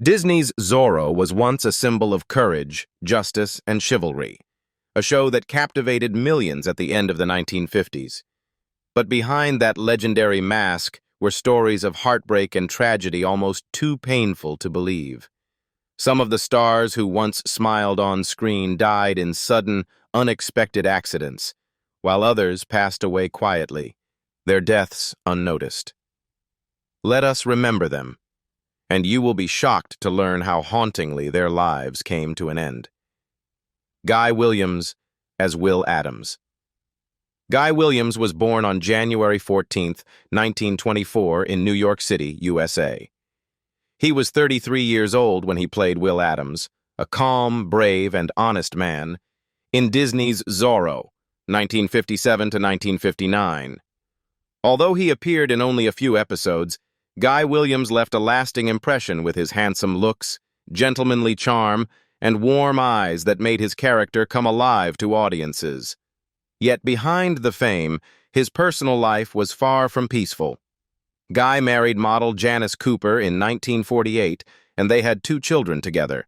Disney's Zorro was once a symbol of courage, justice, and chivalry, a show that captivated millions at the end of the 1950s. But behind that legendary mask were stories of heartbreak and tragedy almost too painful to believe. Some of the stars who once smiled on screen died in sudden, unexpected accidents, while others passed away quietly, their deaths unnoticed. Let us remember them, and you will be shocked to learn how hauntingly their lives came to an end. Guy Williams as Will Adams. Guy Williams was born on January 14, 1924, in New York City, USA. He was 33 years old when he played Will Adams, a calm, brave, and honest man, in Disney's Zorro, 1957 to 1959. Although he appeared in only a few episodes, Guy Williams left a lasting impression with his handsome looks, gentlemanly charm, and warm eyes that made his character come alive to audiences. Yet behind the fame, his personal life was far from peaceful. Guy married model Janice Cooper in 1948, and they had 2 children together.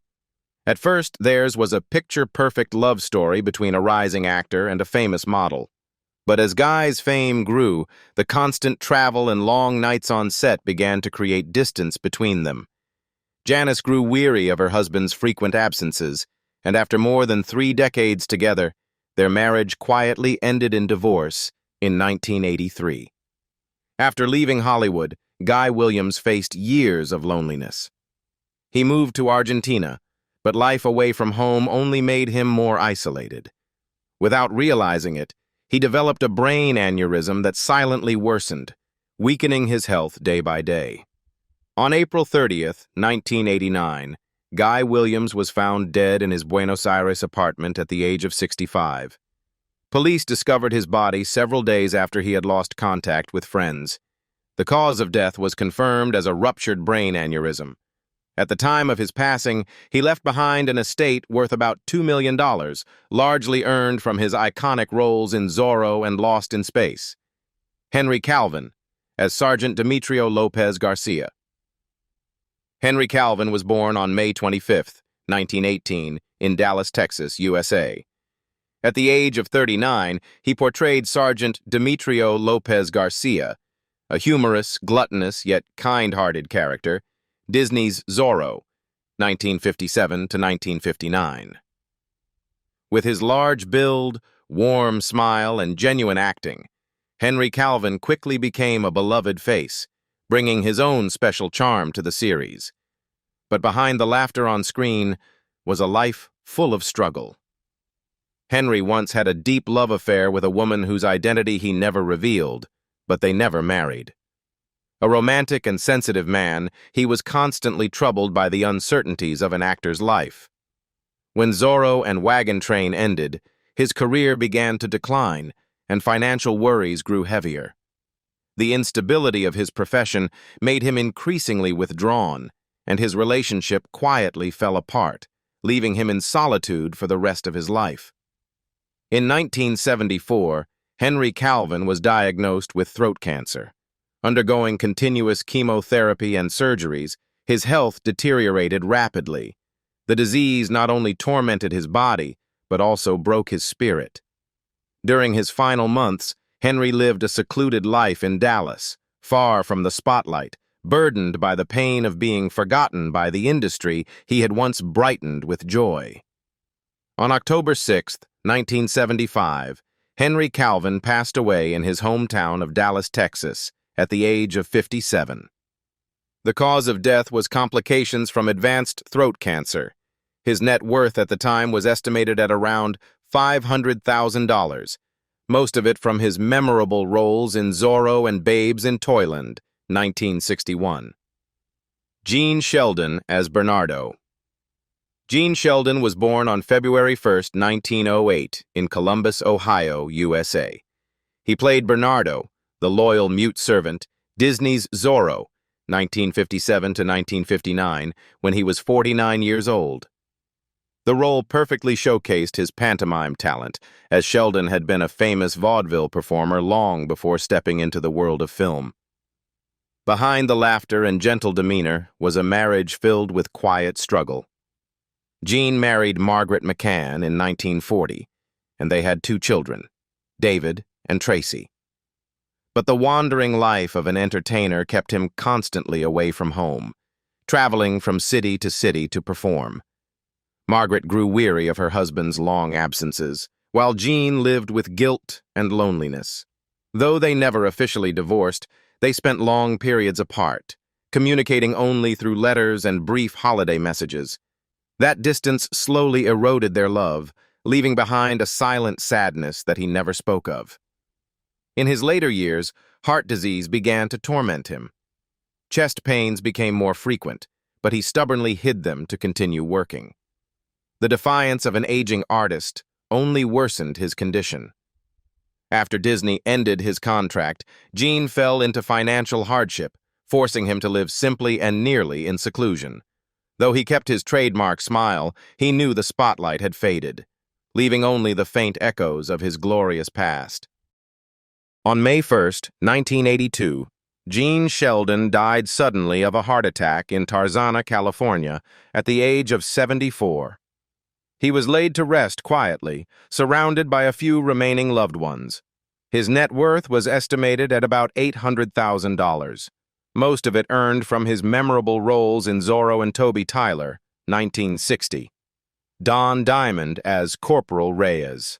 At first, theirs was a picture-perfect love story between a rising actor and a famous model. But as Guy's fame grew, the constant travel and long nights on set began to create distance between them. Janice grew weary of her husband's frequent absences, and after more than 3 decades together, their marriage quietly ended in divorce in 1983. After leaving Hollywood, Guy Williams faced years of loneliness. He moved to Argentina, but life away from home only made him more isolated. Without realizing it, he developed a brain aneurysm that silently worsened, weakening his health day by day. On April 30th, 1989, Guy Williams was found dead in his Buenos Aires apartment at the age of 65. Police discovered his body several days after he had lost contact with friends. The cause of death was confirmed as a ruptured brain aneurysm. At the time of his passing, he left behind an estate worth about $2 million, largely earned from his iconic roles in Zorro and Lost in Space. Henry Calvin, as Sergeant Demetrio Lopez Garcia. Henry Calvin was born on May 25, 1918, in Dallas, Texas, USA. At the age of 39, he portrayed Sergeant Demetrio Lopez Garcia, a humorous, gluttonous, yet kind-hearted character, Disney's Zorro, 1957 to 1959. With his large build, warm smile, and genuine acting, Henry Calvin quickly became a beloved face, bringing his own special charm to the series. But behind the laughter on screen was a life full of struggle. Henry once had a deep love affair with a woman whose identity he never revealed, but they never married. A romantic and sensitive man, he was constantly troubled by the uncertainties of an actor's life. When Zorro and Wagon Train ended, his career began to decline, and financial worries grew heavier. The instability of his profession made him increasingly withdrawn, and his relationship quietly fell apart, leaving him in solitude for the rest of his life. In 1974, Henry Calvin was diagnosed with throat cancer. Undergoing continuous chemotherapy and surgeries, his health deteriorated rapidly. The disease not only tormented his body, but also broke his spirit. During his final months, Henry lived a secluded life in Dallas, far from the spotlight, burdened by the pain of being forgotten by the industry he had once brightened with joy. On October 6, 1975, Henry Calvin passed away in his hometown of Dallas, Texas, at the age of 57. The cause of death was complications from advanced throat cancer. His net worth at the time was estimated at around $500,000, most of it from his memorable roles in Zorro and Babes in Toyland, 1961. Gene Sheldon as Bernardo. Gene Sheldon was born on February 1, 1908, in Columbus, Ohio, USA. He played Bernardo, the loyal mute servant, Disney's Zorro, 1957 to 1959, when he was 49 years old. The role perfectly showcased his pantomime talent, as Sheldon had been a famous vaudeville performer long before stepping into the world of film. Behind the laughter and gentle demeanor was a marriage filled with quiet struggle. Gene married Margaret McCann in 1940, and they had 2 children, David and Tracy. But the wandering life of an entertainer kept him constantly away from home, traveling from city to perform. Margaret grew weary of her husband's long absences, while Gene lived with guilt and loneliness. Though they never officially divorced, they spent long periods apart, communicating only through letters and brief holiday messages. That distance slowly eroded their love, leaving behind a silent sadness that he never spoke of. In his later years, heart disease began to torment him. Chest pains became more frequent, but he stubbornly hid them to continue working. The defiance of an aging artist only worsened his condition. After Disney ended his contract, Gene fell into financial hardship, forcing him to live simply and nearly in seclusion. Though he kept his trademark smile, he knew the spotlight had faded, leaving only the faint echoes of his glorious past. On May 1st, 1982, Gene Sheldon died suddenly of a heart attack in Tarzana, California, at the age of 74. He was laid to rest quietly, surrounded by a few remaining loved ones. His net worth was estimated at about $800,000, most of it earned from his memorable roles in Zorro and Toby Tyler, 1960. Don Diamond as Corporal Reyes.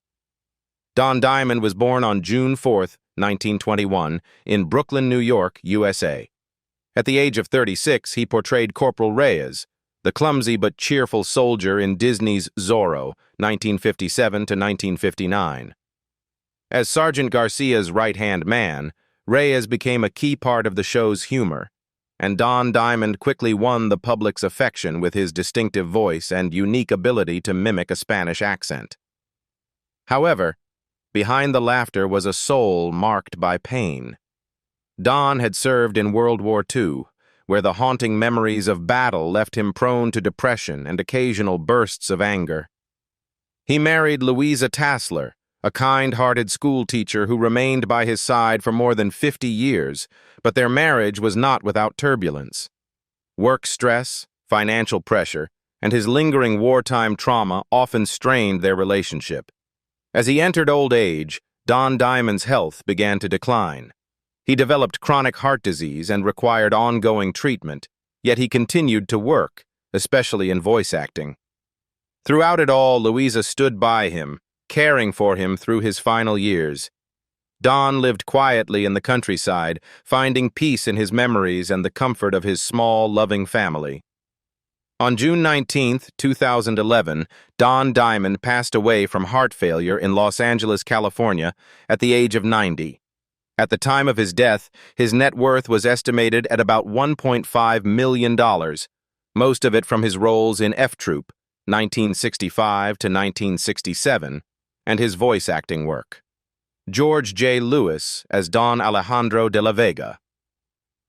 Don Diamond was born on June 4th, 1921, in Brooklyn, New York, USA. At the age of 36, he portrayed Corporal Reyes, the clumsy but cheerful soldier in Disney's Zorro, 1957 to 1959. As Sergeant Garcia's right-hand man, Reyes became a key part of the show's humor, and Don Diamond quickly won the public's affection with his distinctive voice and unique ability to mimic a Spanish accent. However, behind the laughter was a soul marked by pain. Don had served in World War II, where the haunting memories of battle left him prone to depression and occasional bursts of anger. He married Louisa Tassler, a kind-hearted schoolteacher who remained by his side for more than 50 years, but their marriage was not without turbulence. Work stress, financial pressure, and his lingering wartime trauma often strained their relationship. As he entered old age, Don Diamond's health began to decline. He developed chronic heart disease and required ongoing treatment, yet he continued to work, especially in voice acting. Throughout it all, Louisa stood by him, caring for him through his final years. Don lived quietly in the countryside, finding peace in his memories and the comfort of his small, loving family. On June 19, 2011, Don Diamond passed away from heart failure in Los Angeles, California, at the age of 90. At the time of his death, his net worth was estimated at about $1.5 million, most of it from his roles in F Troop, 1965 to 1967, and his voice acting work. George J. Lewis as Don Alejandro de la Vega.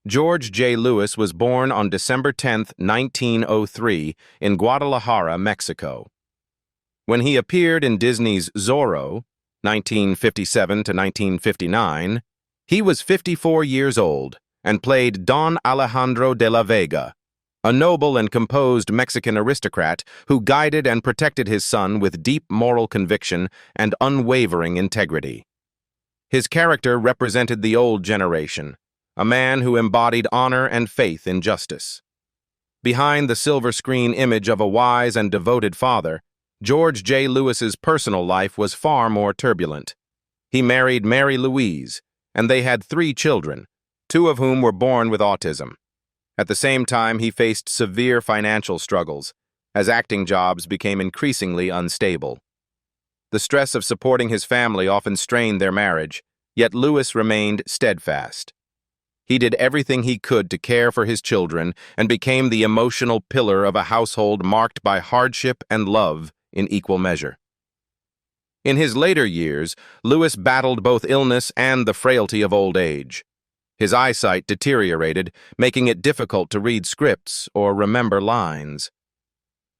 George J. Lewis was born on December 10, 1903, in Guadalajara, Mexico. When he appeared in Disney's Zorro, 1957 to 1959, he was 54 years old and played Don Alejandro de la Vega, a noble and composed Mexican aristocrat who guided and protected his son with deep moral conviction and unwavering integrity. His character represented the old generation, a man who embodied honor and faith in justice. Behind the silver screen image of a wise and devoted father, George J. Lewis's personal life was far more turbulent. He married Mary Louise, and they had 3 children, 2 of whom were born with autism. At the same time, he faced severe financial struggles, as acting jobs became increasingly unstable. The stress of supporting his family often strained their marriage, yet Lewis remained steadfast. He did everything he could to care for his children and became the emotional pillar of a household marked by hardship and love in equal measure. In his later years, Lewis battled both illness and the frailty of old age. His eyesight deteriorated, making it difficult to read scripts or remember lines.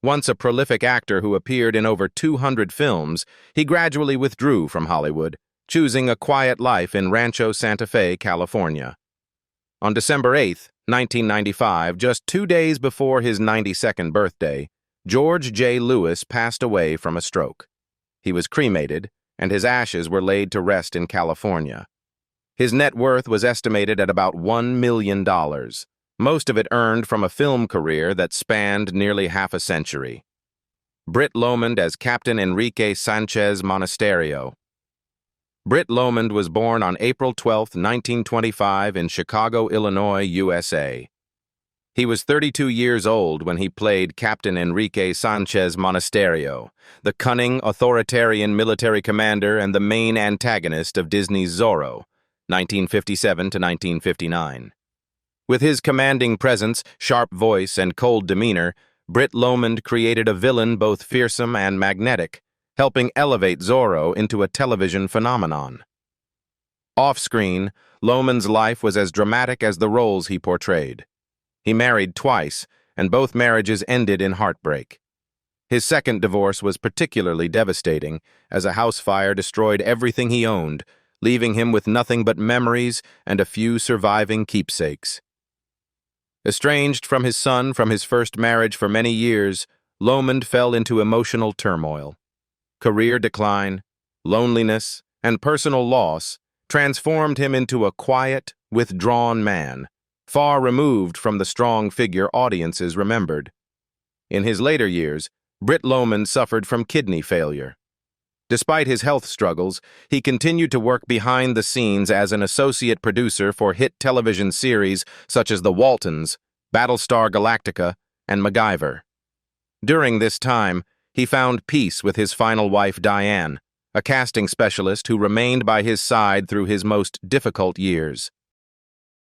Once a prolific actor who appeared in over 200 films, he gradually withdrew from Hollywood, choosing a quiet life in Rancho Santa Fe, California. On December 8, 1995, just 2 days before his 92nd birthday, George J. Lewis passed away from a stroke. He was cremated, and his ashes were laid to rest in California. His net worth was estimated at about $1 million, most of it earned from a film career that spanned nearly half a century. Britt Lomond as Captain Enrique Sanchez Monasterio. Britt Lomond was born on April 12, 1925 in Chicago, Illinois, USA. He was 32 years old when he played Captain Enrique Sanchez Monasterio, the cunning, authoritarian military commander and the main antagonist of Disney's Zorro, 1957 to 1959. With his commanding presence, sharp voice, and cold demeanor, Britt Lomond created a villain both fearsome and magnetic, helping elevate Zorro into a television phenomenon. Off-screen, Lomond's life was as dramatic as the roles he portrayed. He married twice, and both marriages ended in heartbreak. His second divorce was particularly devastating, as a house fire destroyed everything he owned, leaving him with nothing but memories and a few surviving keepsakes. Estranged from his son from his first marriage for many years, Lomond fell into emotional turmoil. Career decline, loneliness, and personal loss transformed him into a quiet, withdrawn man, far removed from the strong figure audiences remembered. In his later years, Britt Lomond suffered from kidney failure. Despite his health struggles, he continued to work behind the scenes as an associate producer for hit television series such as The Waltons, Battlestar Galactica, and MacGyver. During this time, he found peace with his final wife Diane, a casting specialist who remained by his side through his most difficult years.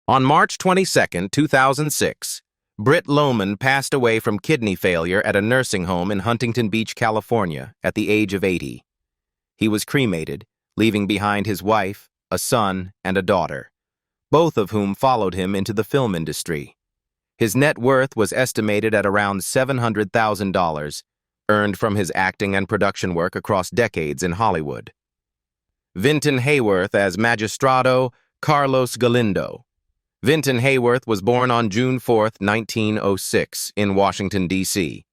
On March 22, 2006, Britt Lomond passed away from kidney failure at a nursing home in Huntington Beach, California, at the age of 80. He was cremated, leaving behind his wife, a son, and a daughter, both of whom followed him into the film industry. His net worth was estimated at around $700,000, earned from his acting and production work across decades in Hollywood. Vinton Hayworth as Magistrado Carlos Galindo. Vinton Hayworth was born on June 4, 1906, in Washington, D.C.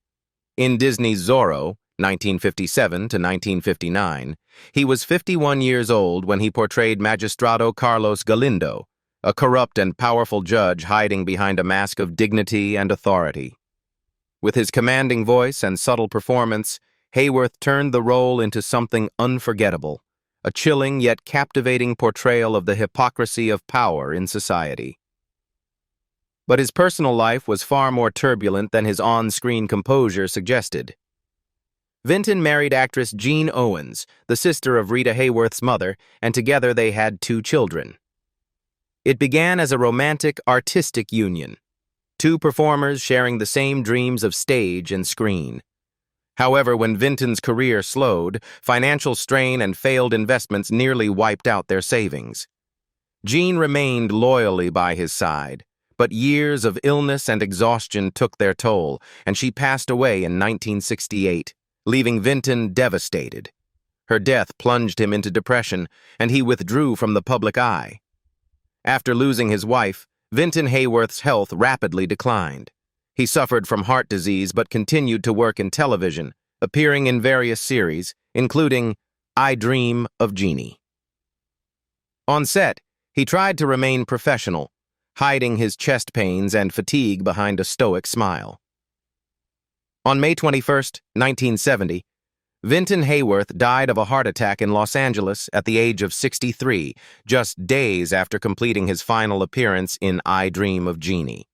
In Disney's Zorro, 1957 to 1959, he was 51 years old when he portrayed Magistrado Carlos Galindo, a corrupt and powerful judge hiding behind a mask of dignity and authority. With his commanding voice and subtle performance, Hayworth turned the role into something unforgettable, a chilling yet captivating portrayal of the hypocrisy of power in society. But his personal life was far more turbulent than his on-screen composure suggested. Vinton married actress Jean Owens, the sister of Rita Hayworth's mother, and together they had 2 children. It began as a romantic, artistic union, 2 performers sharing the same dreams of stage and screen. However, when Vinton's career slowed, financial strain and failed investments nearly wiped out their savings. Jean remained loyally by his side, but years of illness and exhaustion took their toll, and she passed away in 1968, leaving Vinton devastated. Her death plunged him into depression, and he withdrew from the public eye. After losing his wife, Vinton Hayworth's health rapidly declined. He suffered from heart disease but continued to work in television, appearing in various series, including I Dream of Jeannie. On set, he tried to remain professional, hiding his chest pains and fatigue behind a stoic smile. On May 21, 1970, Vinton Hayworth died of a heart attack in Los Angeles at the age of 63, just days after completing his final appearance in I Dream of Jeannie.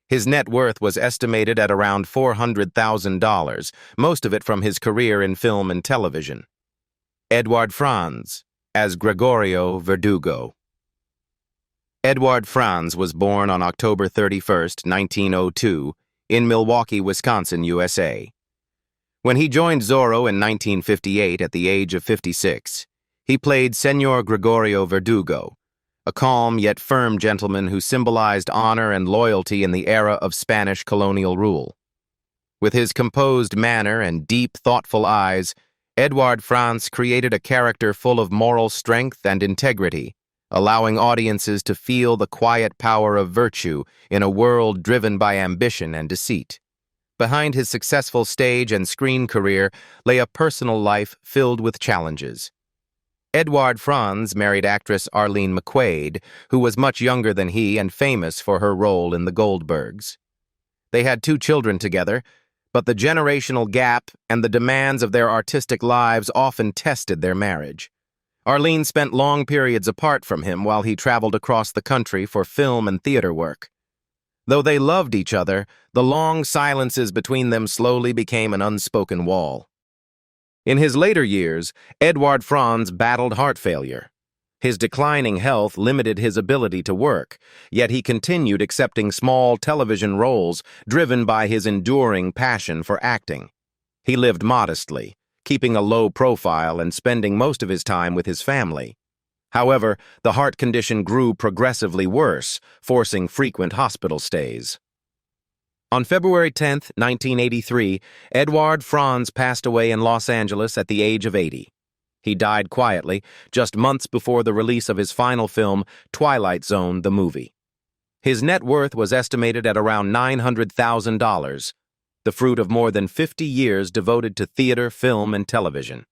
His net worth was estimated at around $400,000, most of it from his career in film and television. Edward Franz as Gregorio Verdugo. Edward Franz was born on October 31, 1902, in Milwaukee, Wisconsin, USA. When he joined Zorro in 1958 at the age of 56, he played Señor Gregorio Verdugo, a calm yet firm gentleman who symbolized honor and loyalty in the era of Spanish colonial rule. With his composed manner and deep, thoughtful eyes, Edward Franz created a character full of moral strength and integrity, allowing audiences to feel the quiet power of virtue in a world driven by ambition and deceit. Behind his successful stage and screen career lay a personal life filled with challenges. Edward Franz married actress Arlene McQuaid, who was much younger than he and famous for her role in The Goldbergs. They had 2 children together, but the generational gap and the demands of their artistic lives often tested their marriage. Arlene spent long periods apart from him while he traveled across the country for film and theater work. Though they loved each other, the long silences between them slowly became an unspoken wall. In his later years, Edward Franz battled heart failure. His declining health limited his ability to work, yet he continued accepting small television roles driven by his enduring passion for acting. He lived modestly, keeping a low profile and spending most of his time with his family. However, the heart condition grew progressively worse, forcing frequent hospital stays. On February 10, 1983, Edward Franz passed away in Los Angeles at the age of 80. He died quietly, just months before the release of his final film, Twilight Zone: The Movie. His net worth was estimated at around $900,000, the fruit of more than 50 years devoted to theater, film, and television.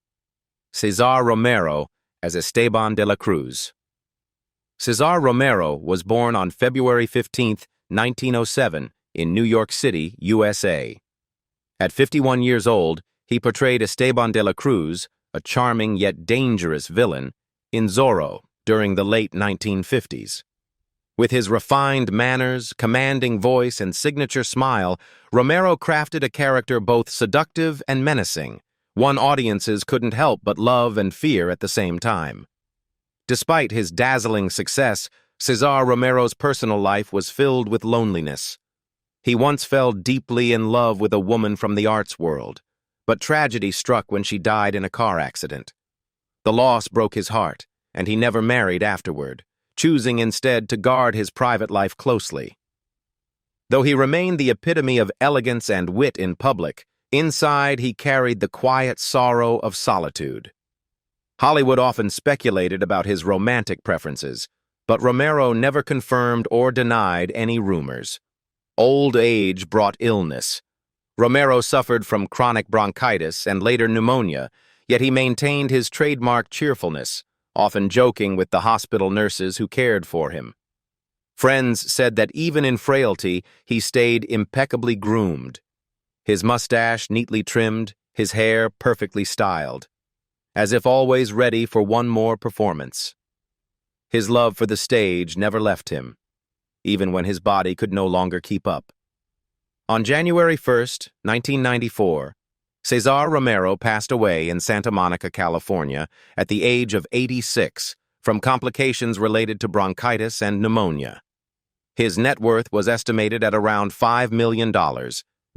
Cesar Romero as Esteban de la Cruz. Cesar Romero was born on February 15, 1907, in New York City, USA. At 51 years old, he portrayed Esteban de la Cruz, a charming yet dangerous villain, in Zorro during the late 1950s. With his refined manners, commanding voice, and signature smile, Romero crafted a character both seductive and menacing, one audiences couldn't help but love and fear at the same time. Despite his dazzling success, Cesar Romero's personal life was filled with loneliness. He once fell deeply in love with a woman from the arts world, but tragedy struck when she died in a car accident. The loss broke his heart, and he never married afterward, choosing instead to guard his private life closely. Though he remained the epitome of elegance and wit in public, inside he carried the quiet sorrow of solitude. Hollywood often speculated about his romantic preferences, but Romero never confirmed or denied any rumors. Old age brought illness. Romero suffered from chronic bronchitis and later pneumonia, yet he maintained his trademark cheerfulness, often joking with the hospital nurses who cared for him. Friends said that even in frailty, he stayed impeccably groomed. His mustache neatly trimmed, his hair perfectly styled, as if always ready for one more performance. His love for the stage never left him, even when his body could no longer keep up. On January 1, 1994, Cesar Romero passed away in Santa Monica, California, at the age of 86 from complications related to bronchitis and pneumonia. His net worth was estimated at around $5 million,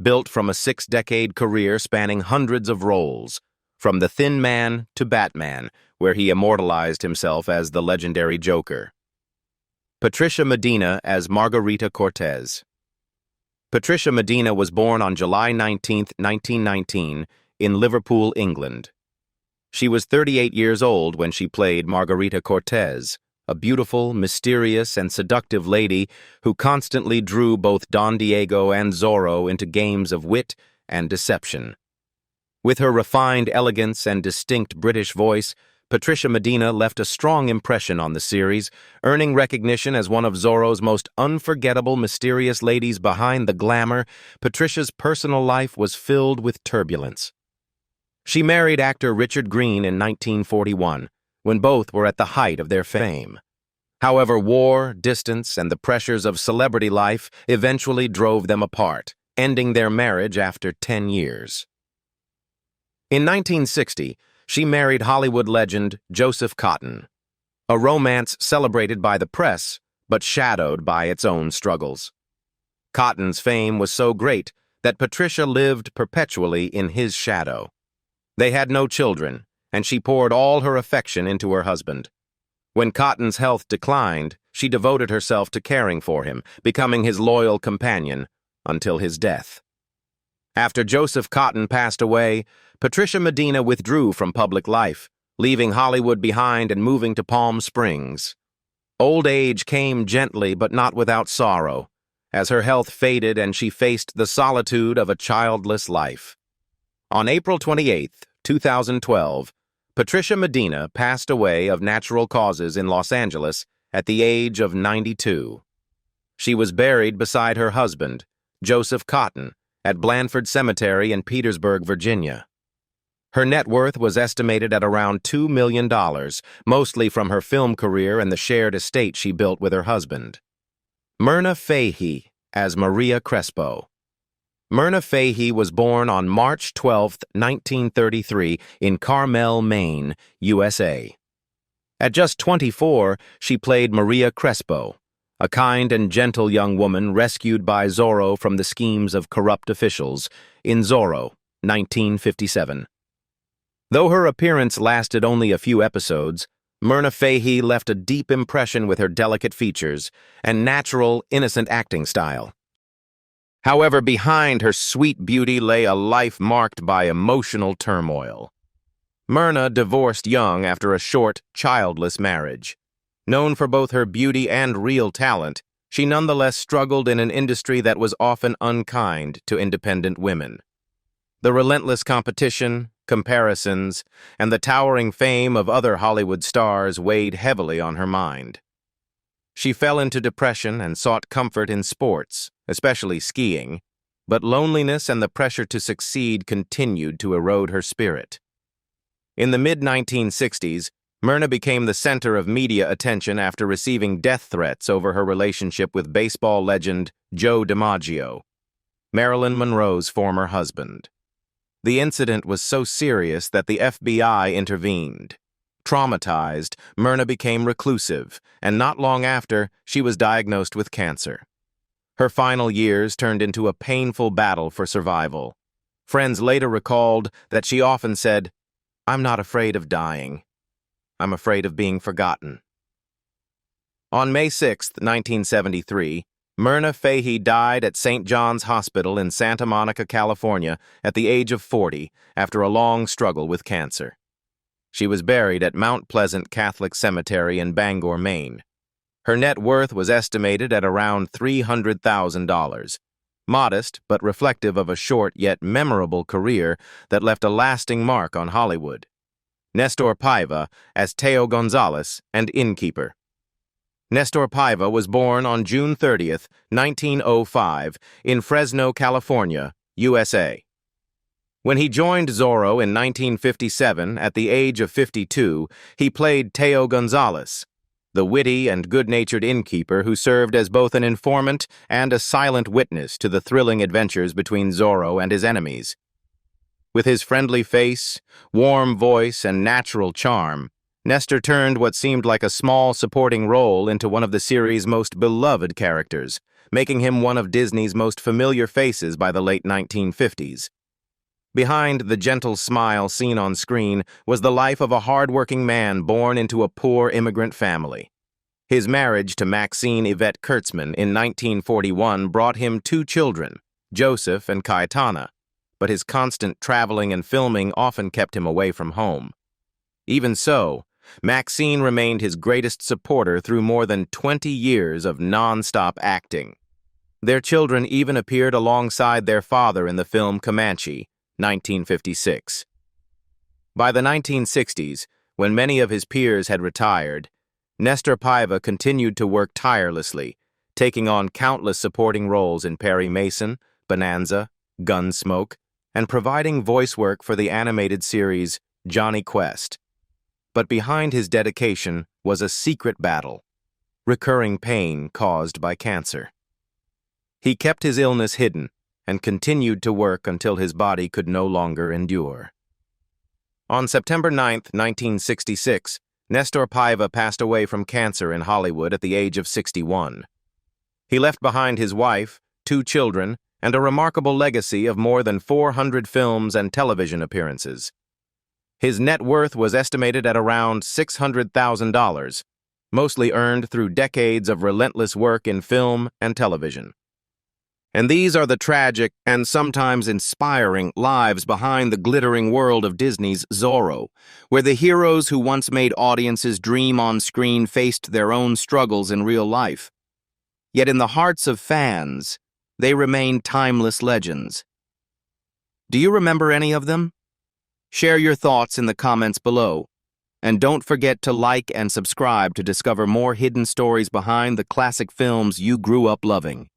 built from a 6-decade career spanning hundreds of roles, from The Thin Man to Batman, where he immortalized himself as the legendary Joker. Patricia Medina as Margarita Cortez. Patricia Medina was born on July 19, 1919, in Liverpool, England. She was 38 years old when she played Margarita Cortez, a beautiful, mysterious, and seductive lady who constantly drew both Don Diego and Zorro into games of wit and deception. With her refined elegance and distinct British voice, Patricia Medina left a strong impression on the series, earning recognition as one of Zorro's most unforgettable mysterious ladies. Behind the glamour, Patricia's personal life was filled with turbulence. She married actor Richard Greene in 1941, when both were at the height of their fame. However, war, distance, and the pressures of celebrity life eventually drove them apart, ending their marriage after 10 years. In 1960, she married Hollywood legend Joseph Cotten, a romance celebrated by the press, but shadowed by its own struggles. Cotton's fame was so great that Patricia lived perpetually in his shadow. They had no children, and she poured all her affection into her husband. When Cotton's health declined, she devoted herself to caring for him, becoming his loyal companion until his death. After Joseph Cotten passed away, Patricia Medina withdrew from public life, leaving Hollywood behind and moving to Palm Springs. Old age came gently but not without sorrow, as her health faded and she faced the solitude of a childless life. On April 28, 2012, Patricia Medina passed away of natural causes in Los Angeles at the age of 92. She was buried beside her husband, Joseph Cotton, at Blandford Cemetery in Petersburg, Virginia. Her net worth was estimated at around $2 million, mostly from her film career and the shared estate she built with her husband. Myrna Fahey as Maria Crespo. Myrna Fahey was born on March 12, 1933, in Carmel, Maine, USA. At just 24, she played Maria Crespo, a kind and gentle young woman rescued by Zorro from the schemes of corrupt officials, in Zorro, 1957. Though her appearance lasted only a few episodes, Myrna Fahey left a deep impression with her delicate features and natural, innocent acting style. However, behind her sweet beauty lay a life marked by emotional turmoil. Myrna divorced young after a short, childless marriage. Known for both her beauty and real talent, she nonetheless struggled in an industry that was often unkind to independent women. The relentless competition, comparisons, and the towering fame of other Hollywood stars weighed heavily on her mind. She fell into depression and sought comfort in sports, especially skiing, but loneliness and the pressure to succeed continued to erode her spirit. In the mid-1960s, Myrna became the center of media attention after receiving death threats over her relationship with baseball legend Joe DiMaggio, Marilyn Monroe's former husband. The incident was so serious that the FBI intervened. Traumatized, Myrna became reclusive, and not long after, she was diagnosed with cancer. Her final years turned into a painful battle for survival. Friends later recalled that she often said, "I'm not afraid of dying. I'm afraid of being forgotten." On May 6, 1973, Myrna Fahey died at St. John's Hospital in Santa Monica, California, at the age of 40 after a long struggle with cancer. She was buried at Mount Pleasant Catholic Cemetery in Bangor, Maine. Her net worth was estimated at around $300,000. Modest, but reflective of a short yet memorable career that left a lasting mark on Hollywood. Nestor Paiva as Teo Gonzalez and innkeeper. Nestor Paiva was born on June 30, 1905, in Fresno, California, USA. When he joined Zorro in 1957, at the age of 52, he played Teo Gonzalez, the witty and good-natured innkeeper who served as both an informant and a silent witness to the thrilling adventures between Zorro and his enemies. With his friendly face, warm voice, and natural charm, Nestor turned what seemed like a small supporting role into one of the series' most beloved characters, making him one of Disney's most familiar faces by the late 1950s. Behind the gentle smile seen on screen was the life of a hard-working man born into a poor immigrant family. His marriage to Maxine Yvette Kurtzman in 1941 brought him 2 children, Joseph and Cayetana, but his constant traveling and filming often kept him away from home. Even so, Maxine remained his greatest supporter through more than 20 years of non-stop acting. Their children even appeared alongside their father in the film Comanche, 1956. By the 1960s, when many of his peers had retired, Nestor Paiva continued to work tirelessly, taking on countless supporting roles in Perry Mason, Bonanza, Gunsmoke, and providing voice work for the animated series Johnny Quest. But behind his dedication was a secret battle, recurring pain caused by cancer. He kept his illness hidden and continued to work until his body could no longer endure. On September 9, 1966, Nestor Paiva passed away from cancer in Hollywood at the age of 61. He left behind his wife, 2 children, and a remarkable legacy of more than 400 films and television appearances. His net worth was estimated at around $600,000, mostly earned through decades of relentless work in film and television. And these are the tragic and sometimes inspiring lives behind the glittering world of Disney's Zorro, where the heroes who once made audiences dream on screen faced their own struggles in real life. Yet in the hearts of fans, they remain timeless legends. Do you remember any of them? Share your thoughts in the comments below. And don't forget to like and subscribe to discover more hidden stories behind the classic films you grew up loving.